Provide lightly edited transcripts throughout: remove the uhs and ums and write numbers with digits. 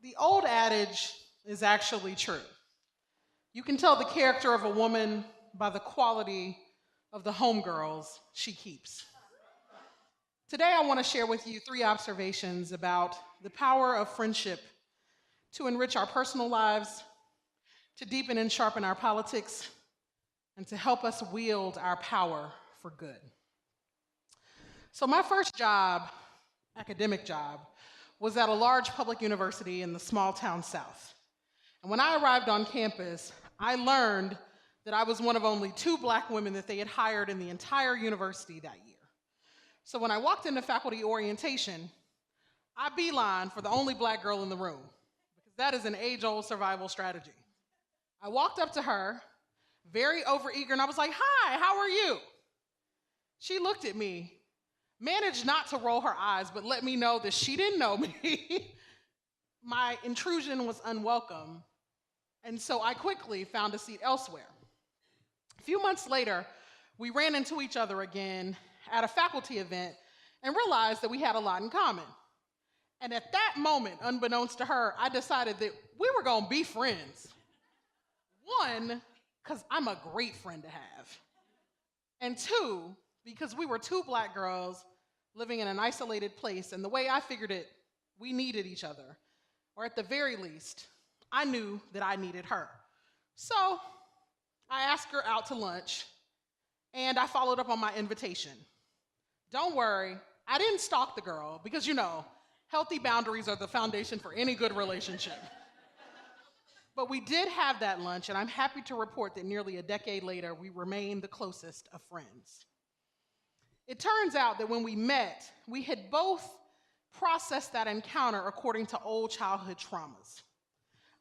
The old adage is actually true. You can tell the character of a woman by the quality of the homegirls she keeps. Today, I want to share with you three observations about the power of friendship to enrich our personal lives, to deepen and sharpen our politics, and to help us wield our power for good. So, my first job, academic job, was at a large public university in the small town South. And when I arrived on campus, I learned that I was one of only two black women that they had hired in the entire university that year. So when I walked into faculty orientation, I beeline for the only black girl in the room, because that is an age-old survival strategy. I walked up to her, very overeager, and I was like, "Hi, how are you?" She looked at me, managed not to roll her eyes, but let me know that she didn't know me. My intrusion was unwelcome, and so I quickly found a seat elsewhere. A few months later, we ran into each other again at a faculty event and realized that we had a lot in common. And at that moment, unbeknownst to her, I decided that we were gonna be friends. One, because I'm a great friend to have. And two, because we were two black girls living in an isolated place, and the way I figured it, we needed each other. Or at the very least, I knew that I needed her. So I asked her out to lunch, and I followed up on my invitation. Don't worry, I didn't stalk the girl, because healthy boundaries are the foundation for any good relationship. But we did have that lunch, and I'm happy to report that nearly a decade later, we remain the closest of friends. It turns out that when we met, we had both processed that encounter according to old childhood traumas.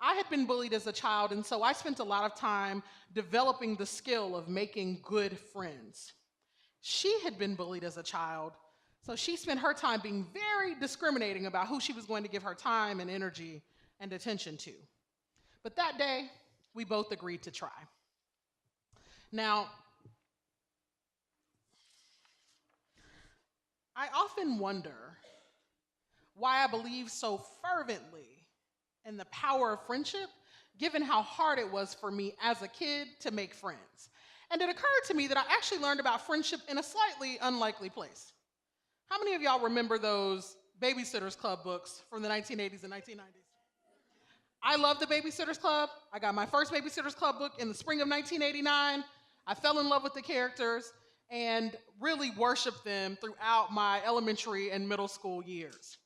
I had been bullied as a child, and so I spent a lot of time developing the skill of making good friends. She had been bullied as a child, so she spent her time being very discriminating about who she was going to give her time and energy and attention to. But that day, we both agreed to try. Now, I often wonder why I believe so fervently in the power of friendship, given how hard it was for me as a kid to make friends. And it occurred to me that I actually learned about friendship in a slightly unlikely place. How many of y'all remember those Babysitters Club books from the 1980s and 1990s? I love the Babysitters Club. I got my first Babysitters Club book in the spring of 1989. I fell in love with the characters and really worshiped them throughout my elementary and middle school years.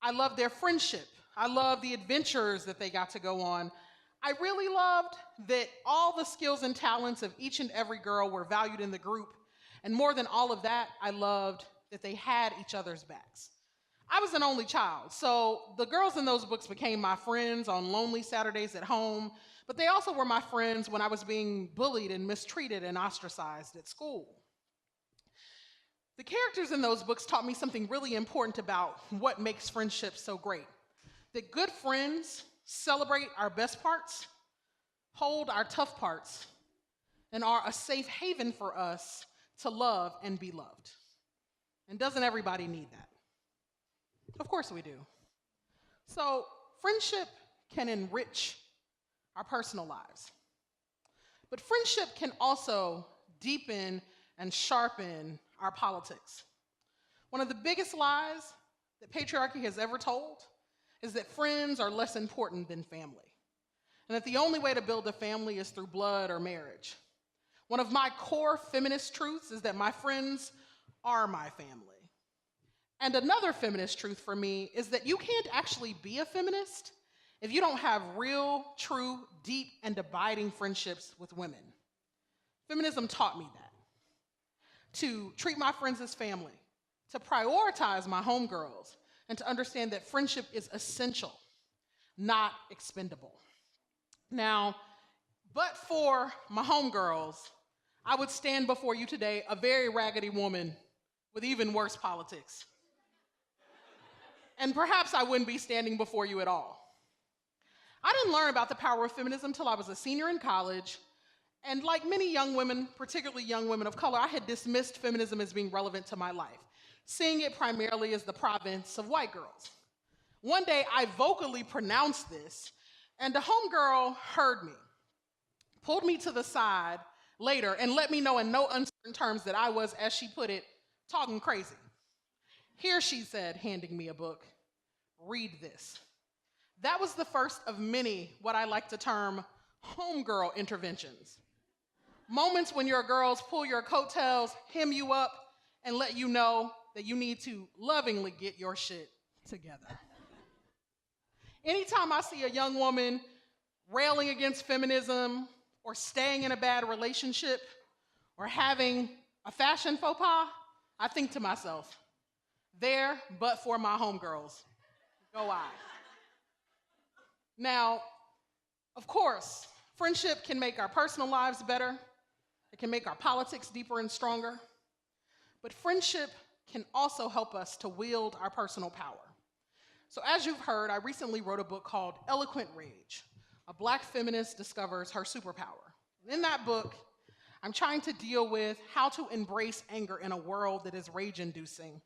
I loved their friendship. I loved the adventures that they got to go on. I really loved that all the skills and talents of each and every girl were valued in the group. And more than all of that, I loved that they had each other's backs. I was an only child, so the girls in those books became my friends on lonely Saturdays at home, but they also were my friends when I was being bullied and mistreated and ostracized at school. The characters in those books taught me something really important about what makes friendships so great. That good friends celebrate our best parts, hold our tough parts, and are a safe haven for us to love and be loved. And doesn't everybody need that? Of course we do. So, friendship can enrich our personal lives. But friendship can also deepen and sharpen our politics. One of the biggest lies that patriarchy has ever told is that friends are less important than family, and that the only way to build a family is through blood or marriage. One of my core feminist truths is that my friends are my family. And another feminist truth for me is that you can't actually be a feminist if you don't have real, true, deep, and abiding friendships with women. Feminism taught me that. To treat my friends as family, to prioritize my homegirls, and to understand that friendship is essential, not expendable. Now, but for my homegirls, I would stand before you today a very raggedy woman with even worse politics. And perhaps I wouldn't be standing before you at all. I didn't learn about the power of feminism until I was a senior in college, and like many young women, particularly young women of color, I had dismissed feminism as being relevant to my life, seeing it primarily as the province of white girls. One day I vocally pronounced this, and the homegirl heard me, pulled me to the side later, and let me know in no uncertain terms that I was, as she put it, talking crazy. Here, she said, handing me a book, read this. That was the first of many, what I like to term, homegirl interventions. Moments when your girls pull your coattails, hem you up, and let you know that you need to lovingly get your shit together. Anytime I see a young woman railing against feminism or staying in a bad relationship or having a fashion faux pas, I think to myself, there but for my homegirls. Go I. Now, of course, friendship can make our personal lives better. It can make our politics deeper and stronger. But friendship can also help us to wield our personal power. So as you've heard, I recently wrote a book called Eloquent Rage. A Black feminist discovers her superpower. In that book, I'm trying to deal with how to embrace anger in a world that is rage-inducing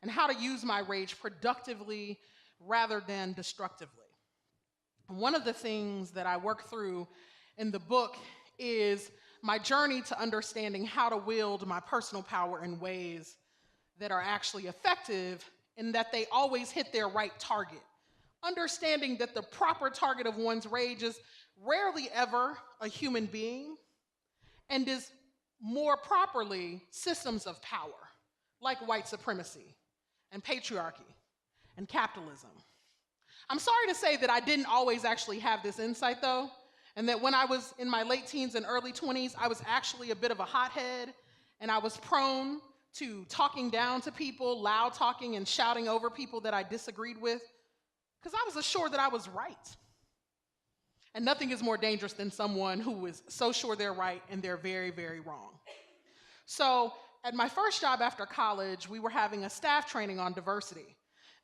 and how to use my rage productively rather than destructively. And one of the things that I work through in the book is my journey to understanding how to wield my personal power in ways that are actually effective and that they always hit their right target. Understanding that the proper target of one's rage is rarely ever a human being and is more properly systems of power, like white supremacy and patriarchy and capitalism. I'm sorry to say that I didn't always actually have this insight though, and that when I was in my late teens and early 20s, I was actually a bit of a hothead, and I was prone to talking down to people, loud talking and shouting over people that I disagreed with, because I was assured that I was right. And nothing is more dangerous than someone who is so sure they're right and they're very, very wrong. So at my first job after college, we were having a staff training on diversity.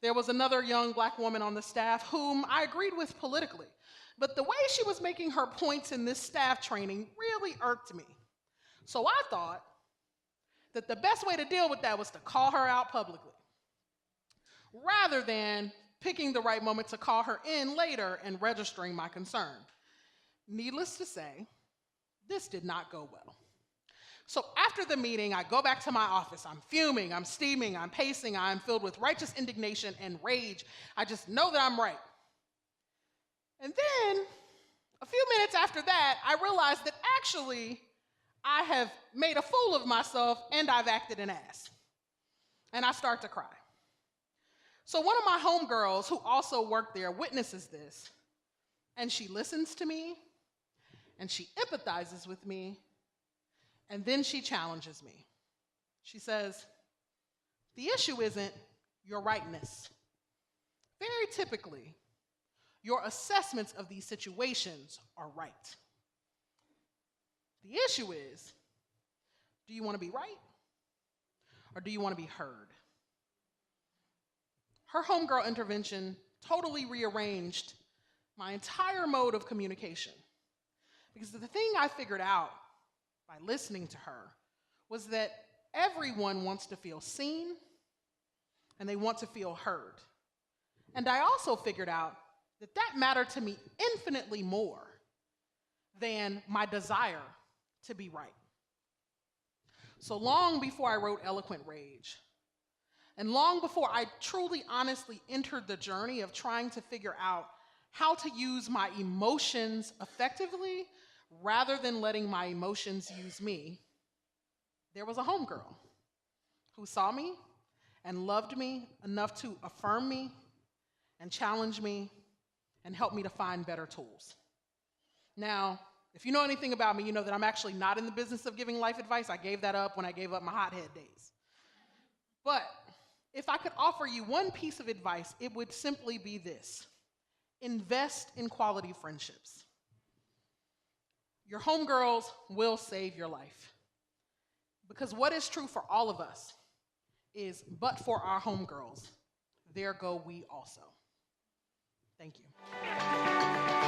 There was another young Black woman on the staff whom I agreed with politically, but the way she was making her points in this staff training really irked me. So I thought that the best way to deal with that was to call her out publicly, rather than picking the right moment to call her in later and registering my concern. Needless to say, this did not go well. So after the meeting, I go back to my office. I'm fuming, I'm steaming, I'm pacing, I'm filled with righteous indignation and rage. I just know that I'm right. And then, a few minutes after that, I realized that actually, I have made a fool of myself and I've acted an ass. And I start to cry. So one of my homegirls who also worked there witnesses this, and she listens to me, and she empathizes with me, and then she challenges me. She says, the issue isn't your rightness. Very typically, your assessments of these situations are right. The issue is, do you want to be right? Or do you want to be heard? Her homegirl intervention totally rearranged my entire mode of communication. Because the thing I figured out by listening to her was that everyone wants to feel seen and they want to feel heard. And I also figured out that that mattered to me infinitely more than my desire to be right. So long before I wrote Eloquent Rage, and long before I truly honestly entered the journey of trying to figure out how to use my emotions effectively rather than letting my emotions use me, there was a homegirl who saw me and loved me enough to affirm me and challenge me and help me to find better tools. Now, if you know anything about me, you know that I'm actually not in the business of giving life advice. I gave that up when I gave up my hothead days. But if I could offer you one piece of advice, it would simply be this: invest in quality friendships. Your homegirls will save your life. Because what is true for all of us is, but for our homegirls, there go we also. Thank you.